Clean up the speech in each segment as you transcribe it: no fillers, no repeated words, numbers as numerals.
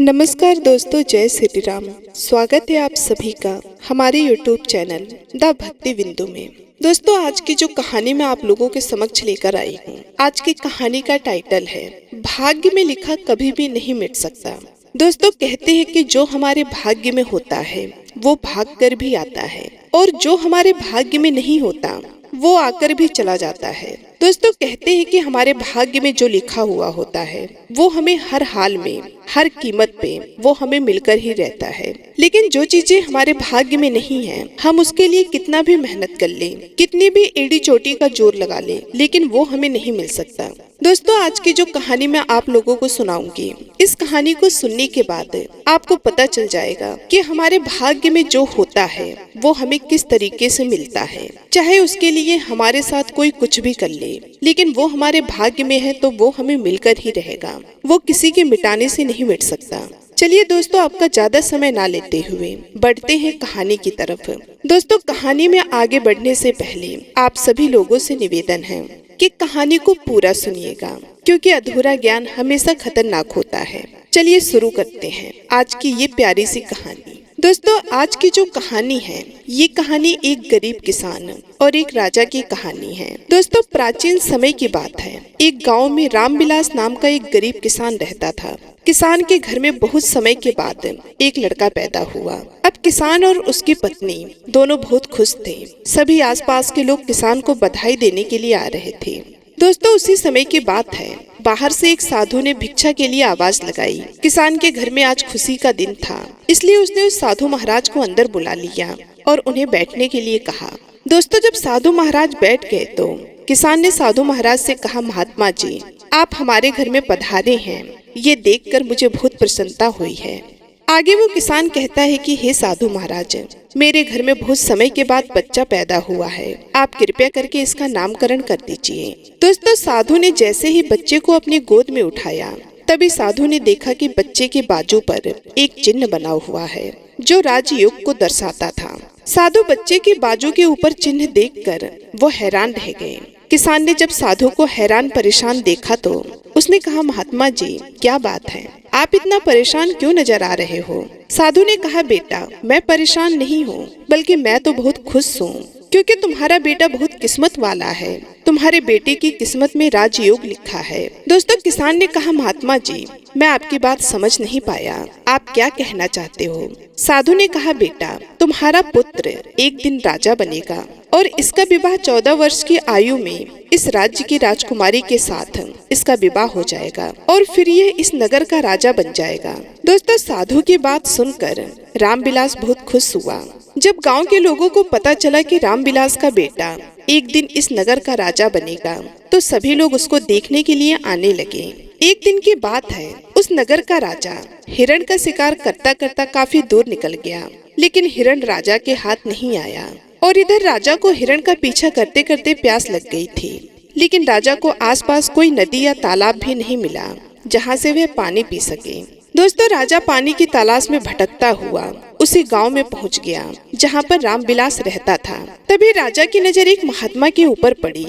नमस्कार दोस्तों, जय श्री राम। स्वागत है आप सभी का हमारे YouTube चैनल द भक्ति बिंदु में। दोस्तों, आज की जो कहानी मैं आप लोगों के समक्ष लेकर आई हूँ, आज की कहानी का टाइटल है भाग्य में लिखा कभी भी नहीं मिट सकता। दोस्तों, कहते हैं कि जो हमारे भाग्य में होता है वो भाग कर भी आता है और जो हमारे भाग्य में नहीं होता वो आकर भी चला जाता है। दोस्तों, कहते हैं कि हमारे भाग्य में जो लिखा हुआ होता है वो हमें हर हाल में, हर कीमत पे वो हमें मिलकर ही रहता है। लेकिन जो चीजें हमारे भाग्य में नहीं है, हम उसके लिए कितना भी मेहनत कर लें, कितनी भी एड़ी चोटी का जोर लगा लें, लेकिन वो हमें नहीं मिल सकता। दोस्तों, आज की जो कहानी मैं आप लोगों को सुनाऊंगी, इस कहानी को सुनने के बाद आपको पता चल जाएगा कि हमारे भाग्य में जो होता है वो हमें किस तरीके से मिलता है। चाहे उसके लिए हमारे साथ कोई कुछ भी कर ले, लेकिन वो हमारे भाग्य में है तो वो हमें मिलकर ही रहेगा, वो किसी के मिटाने से नहीं मिट सकता। चलिए दोस्तों, आपका ज्यादा समय ना लेते हुए बढ़ते हैं कहानी की तरफ। दोस्तों, कहानी में आगे बढ़ने से पहले आप सभी लोगों से निवेदन है कि कहानी को पूरा सुनिएगा, क्योंकि अधूरा ज्ञान हमेशा खतरनाक होता है। चलिए शुरू करते हैं आज की ये प्यारी सी कहानी। दोस्तों, आज की जो कहानी है, ये कहानी एक गरीब किसान और एक राजा की कहानी है। दोस्तों, प्राचीन समय की बात है। एक गांव में रामविलास नाम का एक गरीब किसान रहता था। किसान के घर में बहुत समय के बाद एक लड़का पैदा हुआ। अब किसान और उसकी पत्नी दोनों बहुत खुश थे। सभी आसपास के लोग किसान को बधाई देने के लिए आ रहे थे। दोस्तों, उसी समय की बात है, बाहर से एक साधु ने भिक्षा के लिए आवाज लगाई। किसान के घर में आज खुशी का दिन था, इसलिए उसने उस साधु महाराज को अंदर बुला लिया और उन्हें बैठने के लिए कहा। दोस्तों, जब साधु महाराज बैठ गए तो किसान ने साधु महाराज से कहा, महात्मा जी, आप हमारे घर में पधारे हैं, ये देखकर मुझे बहुत प्रसन्नता हुई है। आगे वो किसान कहता है कि हे साधु महाराज, मेरे घर में बहुत समय के बाद बच्चा पैदा हुआ है, आप कृपया करके इसका नामकरण कर दीजिए। दोस्तों, साधु ने जैसे ही बच्चे को अपनी गोद में उठाया, तभी साधु ने देखा कि बच्चे के बाजू पर एक चिन्ह बना हुआ है जो राजयोग को दर्शाता था। साधु बच्चे के बाजू के ऊपर चिन्ह देखकर वो हैरान रह गए। किसान ने जब साधु को हैरान परेशान देखा तो उसने कहा, महात्मा जी, क्या बात है, आप इतना परेशान क्यों नजर आ रहे हो? साधु ने कहा, बेटा, मैं परेशान नहीं हूँ, बल्कि मैं तो बहुत खुश हूँ, क्योंकि तुम्हारा बेटा बहुत किस्मत वाला है। तुम्हारे बेटे की किस्मत में राजयोग लिखा है। दोस्तों, किसान ने कहा, महात्मा जी, मैं आपकी बात समझ नहीं पाया, आप क्या कहना चाहते हो? साधु ने कहा, बेटा, तुम्हारा पुत्र एक दिन राजा बनेगा और इसका विवाह 14 वर्ष की आयु में इस राज्य की राजकुमारी के साथ इसका विवाह हो जाएगा और फिर यह इस नगर का राजा बन जाएगा। दोस्तों, साधु की बात सुनकर रामविलास बहुत खुश हुआ। जब गांव के लोगों को पता चला कि रामविलास का बेटा एक दिन इस नगर का राजा बनेगा, तो सभी लोग उसको देखने के लिए आने लगे। एक दिन की बात है, उस नगर का राजा हिरण का शिकार करता करता काफी दूर निकल गया, लेकिन हिरण राजा के हाथ नहीं आया और इधर राजा को हिरण का पीछा करते करते प्यास लग गई थी। लेकिन राजा को आसपास कोई नदी या तालाब भी नहीं मिला जहाँ से वह पानी पी सके। दोस्तों, राजा पानी की तलाश में भटकता हुआ उसी गांव में पहुंच गया जहां पर रामविलास रहता था। तभी राजा की नजर एक महात्मा के ऊपर पड़ी।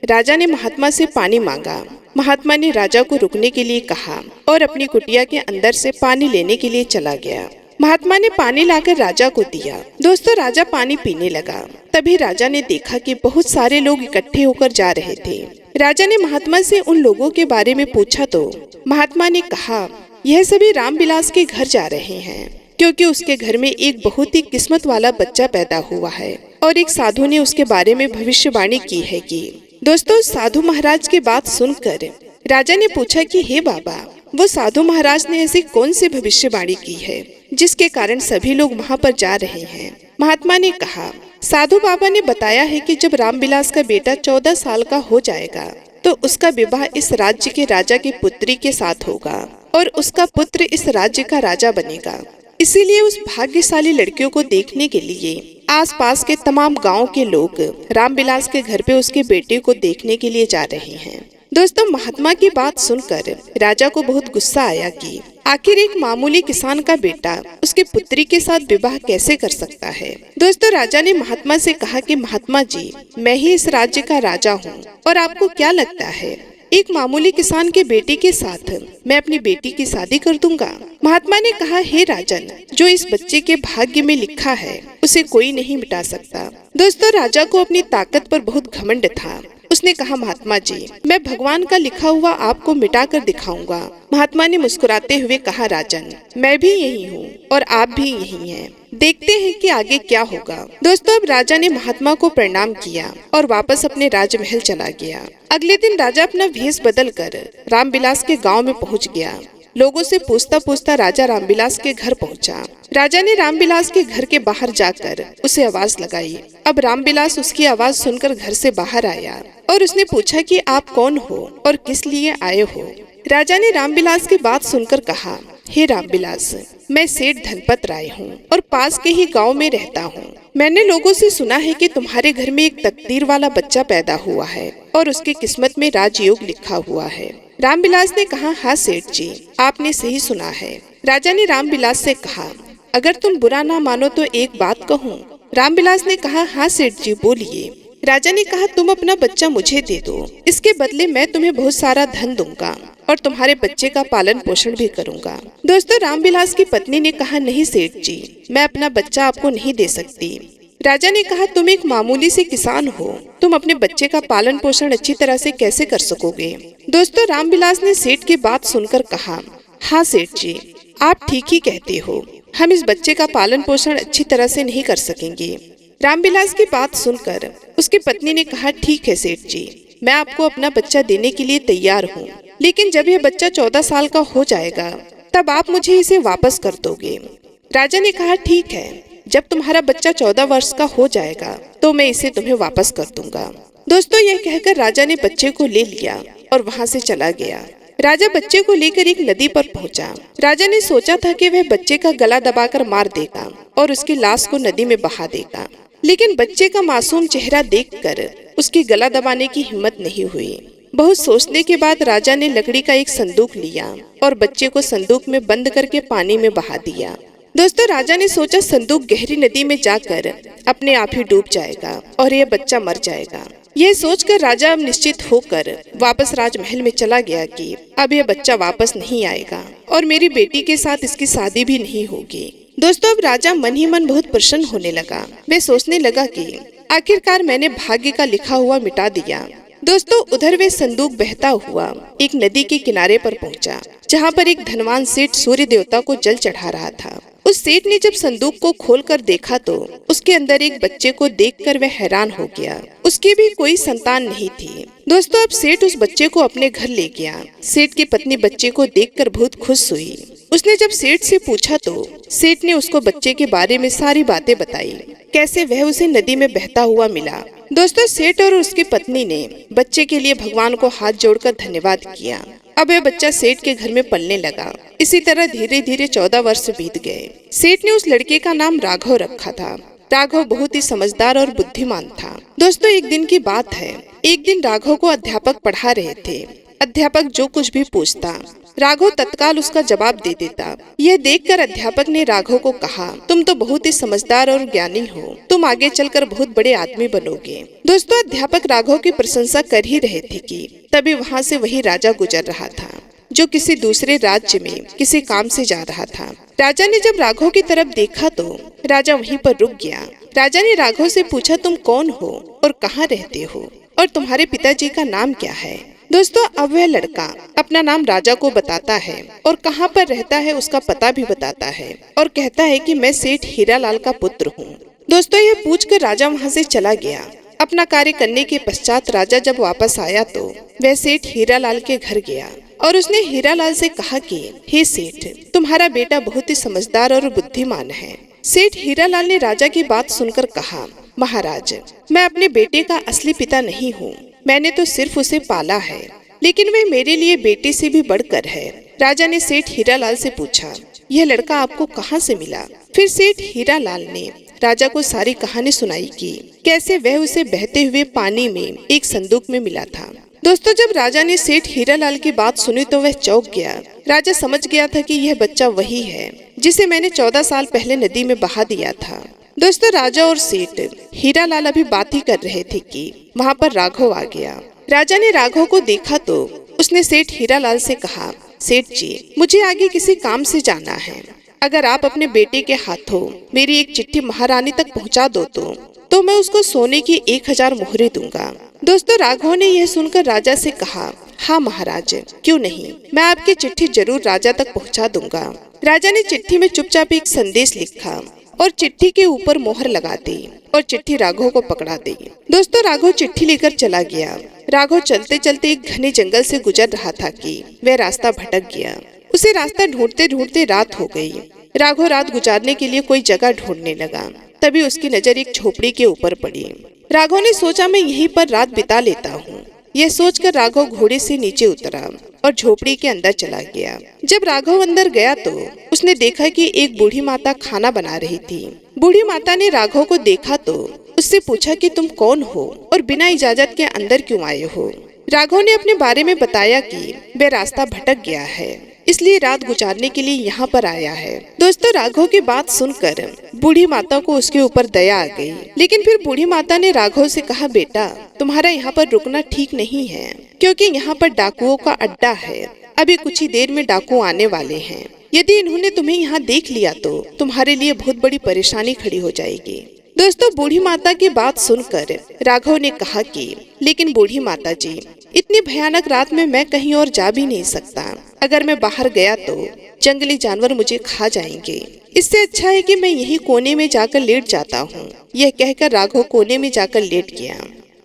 राजा ने महात्मा से पानी मांगा। महात्मा ने राजा को रुकने के लिए कहा और अपनी कुटिया के अंदर से पानी लेने के लिए चला गया। महात्मा ने पानी लाकर राजा को दिया। दोस्तों, राजा पानी पीने लगा। तभी राजा ने देखा कि बहुत सारे लोग इकट्ठे होकर जा रहे थे। राजा ने महात्मा से उन लोगों के बारे में पूछा तो महात्मा ने कहा, यह सभी रामविलास के घर जा रहे हैं, क्योंकि उसके घर में एक बहुत ही किस्मत वाला बच्चा पैदा हुआ है और एक साधु ने उसके बारे में भविष्यवाणी की है कि। दोस्तों, साधु महाराज की बात सुनकर राजा ने पूछा कि हे बाबा, वो साधु महाराज ने ऐसी कौन सी भविष्यवाणी की है जिसके कारण सभी लोग वहाँ पर जा रहे हैं? महात्मा ने कहा, साधु बाबा ने बताया है कि जब रामविलास का बेटा 14 साल का हो जाएगा तो उसका विवाह इस राज्य के राजा की पुत्री के साथ होगा और उसका पुत्र इस राज्य का राजा बनेगा। इसीलिए उस भाग्यशाली लड़कियों को देखने के लिए आसपास के तमाम गांव के लोग रामविलास के घर पे उसके बेटे को देखने के लिए जा रहे हैं। दोस्तों, महात्मा की बात सुनकर राजा को बहुत गुस्सा आया कि आखिर एक मामूली किसान का बेटा उसकी पुत्री के साथ विवाह कैसे कर सकता है। दोस्तों, राजा ने महात्मा से कहा कि महात्मा जी, मैं ही इस राज्य का राजा हूँ और आपको क्या लगता है एक मामूली किसान के बेटे के साथ मैं अपनी बेटी की शादी कर दूंगा। महात्मा ने कहा, हे राजन, जो इस बच्चे के भाग्य में लिखा है उसे कोई नहीं मिटा सकता। दोस्तों, राजा को अपनी ताकत पर बहुत घमंड था। उसने कहा, महात्मा जी, मैं भगवान का लिखा हुआ आपको मिटा कर दिखाऊंगा। महात्मा ने मुस्कुराते हुए कहा, राजन, मैं भी यही हूँ और आप भी यही हैं। देखते हैं कि आगे क्या होगा। दोस्तों, अब राजा ने महात्मा को प्रणाम किया और वापस अपने राजमहल चला गया। अगले दिन राजा अपना भेष बदल कर रामविलास के गांव में पहुंच गया। लोगों से पूछता पूछता राजा रामविलास के घर पहुंचा। राजा ने रामविलास के घर के बाहर जाकर उसे आवाज लगाई। अब रामविलास उसकी आवाज सुनकर घर से बाहर आया और उसने पूछा कि आप कौन हो और किस लिए आए हो। राजा ने रामविलास की बात सुनकर कहा, हे रामविलास, मैं सेठ धनपत राय हूँ और पास के ही गांव में रहता हूँ। मैंने लोगों से सुना है कि तुम्हारे घर में एक तकदीर वाला बच्चा पैदा हुआ है और उसकी किस्मत में राजयोग लिखा हुआ है। रामविलास ने कहा, हाँ सेठ जी, आपने सही सुना है। राजा ने रामविलास से कहा, अगर तुम बुरा ना मानो तो एक बात कहूँ। रामविलास ने कहा, हाँ सेठ जी, बोलिए। राजा ने कहा, तुम अपना बच्चा मुझे दे दो, इसके बदले मैं तुम्हें बहुत सारा धन दूंगा और तुम्हारे बच्चे का पालन पोषण भी करूंगा। दोस्तों, रामविलास की पत्नी ने कहा, नहीं सेठ जी, मैं अपना बच्चा आपको नहीं दे सकती। राजा ने कहा, तुम एक मामूली से किसान हो, तुम अपने बच्चे का पालन पोषण अच्छी तरह से कैसे कर सकोगे। दोस्तों, रामविलास ने सेठ की बात सुनकर कहा, हाँ सेठ जी, आप ठीक ही कहते हो, हम इस बच्चे का पालन पोषण अच्छी तरह से नहीं कर सकेंगे। रामविलास की बात सुनकर उसकी पत्नी ने कहा, ठीक है सेठ जी, मैं आपको अपना बच्चा देने के लिए तैयार हूँ, लेकिन जब यह बच्चा 14 साल का हो जाएगा तब आप मुझे इसे वापस कर दोगे। राजा ने कहा, ठीक है, जब तुम्हारा बच्चा 14 वर्ष का हो जाएगा तो मैं इसे तुम्हें वापस कर दूंगा। दोस्तों, यह कहकर राजा ने बच्चे को ले लिया और वहाँ से चला गया। राजा बच्चे को लेकर एक नदी पर पहुंचा। राजा ने सोचा था कि वह बच्चे का गला दबाकर मार देगा और उसकी लाश को नदी में बहा देगा, लेकिन बच्चे का मासूम चेहरा देखकर उसकी गला दबाने की हिम्मत नहीं हुई। बहुत सोचने के बाद राजा ने लकड़ी का एक संदूक लिया और बच्चे को संदूक में बंद करके पानी में बहा दिया। दोस्तों, राजा ने सोचा संदूक गहरी नदी में जाकर अपने आप ही डूब जाएगा और यह बच्चा मर जाएगा। यह सोचकर राजा अब निश्चित होकर वापस राजमहल में चला गया कि अब यह बच्चा वापस नहीं आएगा और मेरी बेटी के साथ इसकी शादी भी नहीं होगी। दोस्तों, अब राजा मन ही मन बहुत प्रसन्न होने लगा। वह सोचने लगा कि आखिरकार मैंने भाग्य का लिखा हुआ मिटा दिया। दोस्तों, उधर वे संदूक बहता हुआ एक नदी के किनारे पर पहुंचा, जहां पर एक धनवान सेठ सूर्य देवता को जल चढ़ा रहा था। उस सेठ ने जब संदूक को खोलकर देखा तो उसके अंदर एक बच्चे को देखकर वह हैरान हो गया। उसकी भी कोई संतान नहीं थी। दोस्तों, अब सेठ उस बच्चे को अपने घर ले गया। सेठ की पत्नी बच्चे को देखकर बहुत खुश हुई। उसने जब सेठ से पूछा तो सेठ ने उसको बच्चे के बारे में सारी बातें बताई, कैसे वह उसे नदी में बहता हुआ मिला। दोस्तों, सेठ और उसकी पत्नी ने बच्चे के लिए भगवान को हाथ जोड़कर धन्यवाद किया। अब वह बच्चा सेठ के घर में पलने लगा। इसी तरह धीरे धीरे 14 वर्ष बीत गए। सेठ ने उस लड़के का नाम राघव रखा था। राघव बहुत ही समझदार और बुद्धिमान था। दोस्तों, एक दिन की बात है। एक दिन राघव को अध्यापक पढ़ा रहे थे। अध्यापक जो कुछ भी पूछता राघव तत्काल उसका जवाब दे देता। यह देखकर अध्यापक ने राघव को कहा, तुम तो बहुत ही समझदार और ज्ञानी हो, तुम आगे चलकर बहुत बड़े आदमी बनोगे। दोस्तों, अध्यापक राघव की प्रशंसा कर ही रहे थे कि तभी वहाँ से वही राजा गुजर रहा था, जो किसी दूसरे राज्य में किसी काम से जा रहा था। राजा ने जब राघव की तरफ देखा तो राजा वहीं पर रुक गया। राजा ने राघव से पूछा, तुम कौन हो और कहाँ रहते हो और तुम्हारे पिताजी का नाम क्या है। दोस्तों, अब वह लड़का अपना नाम राजा को बताता है और कहाँ पर रहता है उसका पता भी बताता है और कहता है कि मैं सेठ हीरालाल का पुत्र हूँ। दोस्तों, यह पूछकर राजा वहाँ से चला गया। अपना कार्य करने के पश्चात राजा जब वापस आया तो वह सेठ हीरालाल के घर गया और उसने हीरालाल से कहा कि हे सेठ, तुम्हारा बेटा बहुत ही समझदार और बुद्धिमान है। सेठ हीरालाल ने राजा की बात सुनकर कहा, महाराज, मैं अपने बेटे का असली पिता नहीं हूँ, मैंने तो सिर्फ उसे पाला है, लेकिन वह मेरे लिए बेटे से भी बढ़कर है। राजा ने सेठ हीरालाल से पूछा, यह लड़का आपको कहाँ से मिला। फिर सेठ हीरालाल ने राजा को सारी कहानी सुनाई कि कैसे वह उसे बहते हुए पानी में एक संदूक में मिला था। दोस्तों, जब राजा ने सेठ हीरालाल की बात सुनी तो वह चौंक गया। राजा समझ गया था कि यह बच्चा वही है जिसे मैंने 14 साल पहले नदी में बहा दिया था। दोस्तों, राजा और सेठ हीरालाल अभी बात ही कर रहे थे कि वहाँ पर राघव आ गया। राजा ने राघव को देखा तो उसने सेठ हीरालाल से कहा, सेठ जी, मुझे आगे किसी काम से जाना है। अगर आप अपने बेटे के हाथों मेरी एक चिट्ठी महारानी तक पहुंचा दो तो मैं उसको सोने की 1000 मोहरें दूंगा। दोस्तों, राघव ने यह सुनकर राजा से कहा, हाँ महाराज, क्यों नहीं, मैं आपकी चिट्ठी जरूर राजा तक पहुंचा दूंगा। राजा ने चिट्ठी में चुपचाप एक संदेश लिखा और चिट्ठी के ऊपर मोहर लगा दी और चिट्ठी राघव को पकड़ा दी। दोस्तों, राघव चिट्ठी लेकर चला गया। राघव चलते चलते एक घने जंगल से गुजर रहा था कि वह रास्ता भटक गया। उसे रास्ता ढूंढते ढूंढते रात हो गई। राघव रात गुजारने के लिए कोई जगह ढूंढने लगा। तभी उसकी नजर एक झोपड़ी के ऊपर पड़ी। राघव ने सोचा, मैं यहीं पर रात बिता लेता हूँ। यह सोचकर राघव घोड़े से नीचे उतरा और झोपड़ी के अंदर चला गया। जब राघव अंदर गया तो उसने देखा कि एक बूढ़ी माता खाना बना रही थी। बूढ़ी माता ने राघव को देखा तो उससे पूछा कि तुम कौन हो और बिना इजाजत के अंदर क्यों आए हो। राघव ने अपने बारे में बताया कि वह रास्ता भटक गया है, इसलिए रात गुजारने के लिए यहाँ पर आया है। दोस्तों, राघव की बात सुनकर बूढ़ी माता को उसके ऊपर दया आ गई। लेकिन फिर बूढ़ी माता ने राघव से कहा, बेटा, तुम्हारा यहाँ पर रुकना ठीक नहीं है, क्योंकि यहाँ पर डाकुओं का अड्डा है। अभी कुछ ही देर में डाकू आने वाले हैं। यदि इन्होंने तुम्हें यहाँ देख लिया तो तुम्हारे लिए बहुत बड़ी परेशानी खड़ी हो जाएगी। दोस्तों, बूढ़ी माता की बात सुनकर राघव ने कहा कि लेकिन बूढ़ी माता जी, इतनी भयानक रात में मैं कहीं और जा भी नहीं सकता। अगर मैं बाहर गया तो जंगली जानवर मुझे खा जाएंगे। इससे अच्छा है कि मैं यही कोने में जाकर लेट जाता हूँ। यह कहकर राघव कोने में जाकर लेट गया।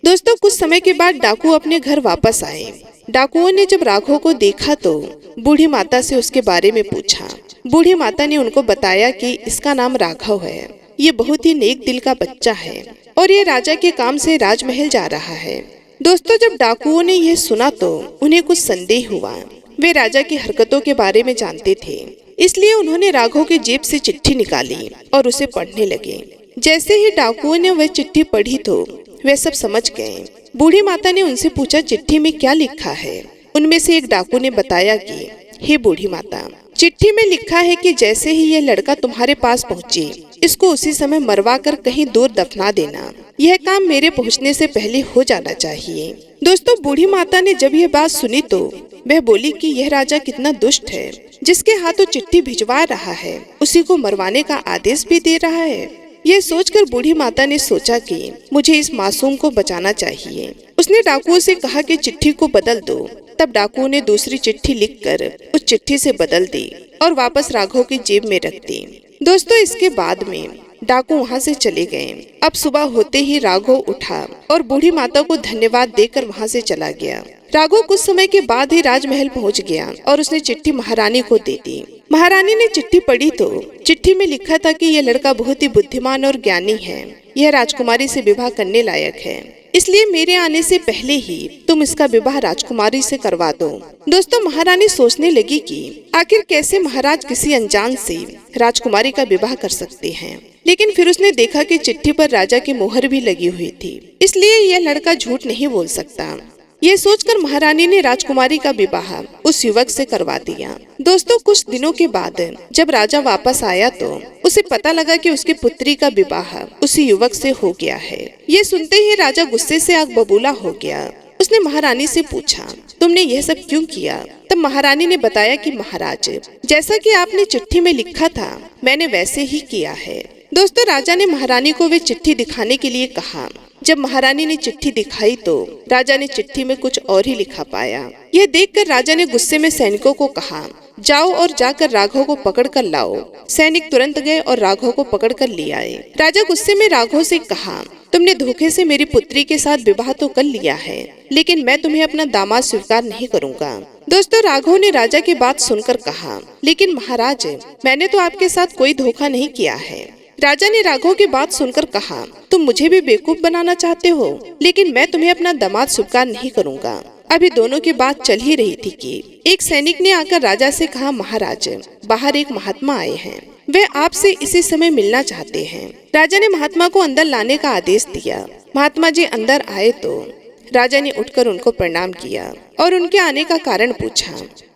दोस्तों, कुछ समय के बाद डाकू अपने घर वापस आए। डाकुओं ने जब राघव को देखा तो बूढ़ी माता से उसके बारे में पूछा। बूढ़ी माता ने उनको बताया कि इसका नाम राघव है। ये बहुत ही नेक दिल का बच्चा है और ये राजा के काम से राजमहल जा रहा है। दोस्तों, जब डाकुओं ने यह सुना तो उन्हें कुछ संदेह हुआ। वे राजा की हरकतों के बारे में जानते थे, इसलिए उन्होंने राघव की जेब से चिट्ठी निकाली और उसे पढ़ने लगे। जैसे ही डाकुओं ने वह चिट्ठी पढ़ी तो वे सब समझ गए। बूढ़ी माता ने उनसे पूछा, चिट्ठी में क्या लिखा है। उनमें से एक डाकू ने बताया कि हे बूढ़ी माता, चिट्ठी में लिखा है कि जैसे ही यह लड़का तुम्हारे पास पहुँचे, इसको उसी समय मरवा कर कहीं दूर दफना देना। यह काम मेरे पहुँचने से पहले हो जाना चाहिए। दोस्तों, बूढ़ी माता ने जब यह बात सुनी तो वह बोली कि यह राजा कितना दुष्ट है, जिसके हाथों चिट्ठी भिजवा रहा है उसी को मरवाने का आदेश भी दे रहा है। यह सोचकर बूढ़ी माता ने सोचा कि मुझे इस मासूम को बचाना चाहिए। उसने डाकुओं से कहा कि चिट्ठी को बदल दो। तब डाकुओं ने दूसरी चिट्ठी लिखकर उस चिट्ठी से बदल दी और वापस राघव की जेब में रख दी। दोस्तों, इसके बाद में डाकू वहाँ से चले गए। अब सुबह होते ही राघव उठा और बूढ़ी माता को धन्यवाद देकर वहाँ से चला गया। राघव कुछ समय के बाद ही राजमहल पहुँच गया और उसने चिट्ठी महारानी को दे दी। महारानी ने चिट्ठी पढ़ी तो चिट्ठी में लिखा था कि यह लड़का बहुत ही बुद्धिमान और ज्ञानी है। यह राजकुमारी से विवाह करने लायक है, इसलिए मेरे आने से पहले ही तुम इसका विवाह राजकुमारी से करवा दो। दोस्तों, महारानी सोचने लगी कि आखिर कैसे महाराज किसी अनजान से राजकुमारी का विवाह कर सकते हैं। लेकिन फिर उसने देखा कि चिट्ठी पर राजा की मोहर भी लगी हुई थी, इसलिए यह लड़का झूठ नहीं बोल सकता। ये सोचकर महारानी ने राजकुमारी का विवाह उस युवक से करवा दिया। दोस्तों, कुछ दिनों के बाद जब राजा वापस आया तो उसे पता लगा कि उसकी पुत्री का विवाह उसी युवक से हो गया है। ये सुनते ही राजा गुस्से से आग बबूला हो गया। उसने महारानी से पूछा, तुमने यह सब क्यों किया? तब महारानी ने बताया कि महाराज, जैसा कि आपने चिट्ठी में लिखा था मैंने वैसे ही किया है। दोस्तों, राजा ने महारानी को वे चिट्ठी दिखाने के लिए कहा। जब महारानी ने चिट्ठी दिखाई तो राजा ने चिट्ठी में कुछ और ही लिखा पाया। यह देखकर राजा ने गुस्से में सैनिकों को कहा, जाओ और जाकर राघव को पकड़ कर लाओ। सैनिक तुरंत गए और राघव को पकड़ कर ले आए। राजा गुस्से में राघव से कहा, तुमने धोखे से मेरी पुत्री के साथ विवाह तो कर लिया है, लेकिन मैं तुम्हें अपना दामाद स्वीकार नहीं करूँगा। दोस्तों, राघव ने राजा की बात सुनकर कहा, लेकिन महाराज, मैंने तो आपके साथ कोई धोखा नहीं किया है। राजा ने राघव की बात सुनकर कहा, तुम मुझे भी बेवकूफ बनाना चाहते हो, लेकिन मैं तुम्हें अपना दामाद स्वीकार नहीं करूँगा। अभी दोनों की बात चल ही रही थी कि एक सैनिक ने आकर राजा से कहा, महाराज, बाहर एक महात्मा आए हैं, वे आपसे इसी समय मिलना चाहते हैं। राजा ने महात्मा को अंदर लाने का आदेश दिया। महात्मा जी अंदर आए तो राजा ने उठकर उनको प्रणाम किया और उनके आने का कारण पूछा।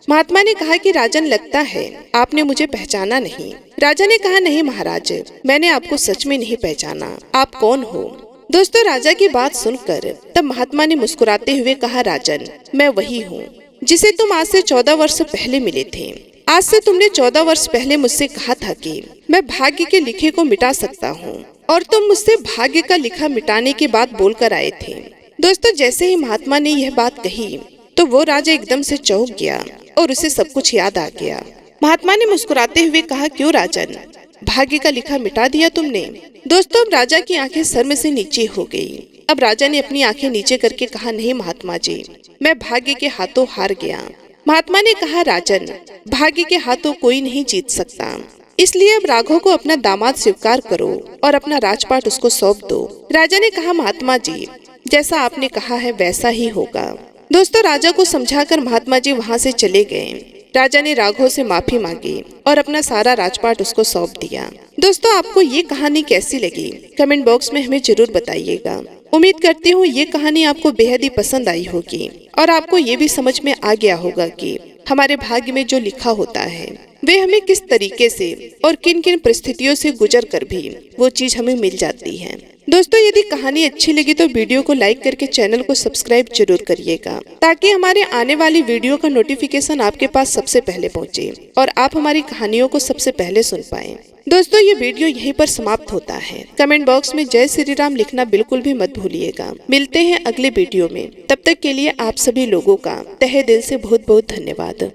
महात्मा ने कहा कि राजन, लगता है आपने मुझे पहचाना नहीं। राजा ने कहा, नहीं महाराज, मैंने आपको सच में नहीं पहचाना, आप कौन हो? दोस्तों, राजा की बात सुनकर तब महात्मा ने मुस्कुराते हुए कहा, राजन, मैं वही हूँ जिसे तुम आज से 14 वर्ष पहले मिले थे। आज से तुमने 14 वर्ष पहले मुझसे कहा था कि मैं भाग्य के लिखे को मिटा सकता हूँ, और तुम मुझसे भाग्य का लिखा मिटाने की बात बोलकर आए थे। दोस्तों, जैसे ही महात्मा ने यह बात कही तो वो राजा एकदम से चौंक गया और उसे सब कुछ याद आ गया। महात्मा ने मुस्कुराते हुए कहा, क्यों राजन, भाग्य का लिखा मिटा दिया तुमने? दोस्तों, अब राजा की आंखें सर में से नीचे हो गई। अब राजा ने अपनी आंखें नीचे करके कहा, नहीं महात्मा जी, मैं भाग्य के हाथों हार गया। महात्मा ने कहा, राजन, भाग्य के हाथों कोई नहीं जीत सकता, इसलिए अब राघव को अपना दामाद स्वीकार करो और अपना राजपाट उसको सौंप दो। राजा ने कहा, महात्मा जी, जैसा आपने कहा है वैसा ही होगा। दोस्तों, राजा को समझाकर महात्मा जी वहाँ से चले गए। राजा ने राघव से माफी मांगी और अपना सारा राजपाट उसको सौंप दिया। दोस्तों, आपको ये कहानी कैसी लगी कमेंट बॉक्स में हमें जरूर बताइएगा। उम्मीद करती हूँ ये कहानी आपको बेहद ही पसंद आई होगी और आपको ये भी समझ में आ गया होगा कि हमारे भाग्य में जो लिखा होता है वे हमें किस तरीके से और किन किन परिस्थितियों से गुजर कर भी वो चीज हमें मिल जाती है। दोस्तों, यदि कहानी अच्छी लगी तो वीडियो को लाइक करके चैनल को सब्सक्राइब जरूर करिएगा, ताकि हमारे आने वाली वीडियो का नोटिफिकेशन आपके पास सबसे पहले पहुंचे और आप हमारी कहानियों को सबसे पहले सुन पाएं। दोस्तों, ये वीडियो यहीं पर समाप्त होता है। कमेंट बॉक्स में जय श्री राम लिखना बिल्कुल भी मत भूलिएगा। मिलते हैं अगले वीडियो में, तब तक के लिए आप सभी लोगों का तहे दिल से बहुत बहुत धन्यवाद।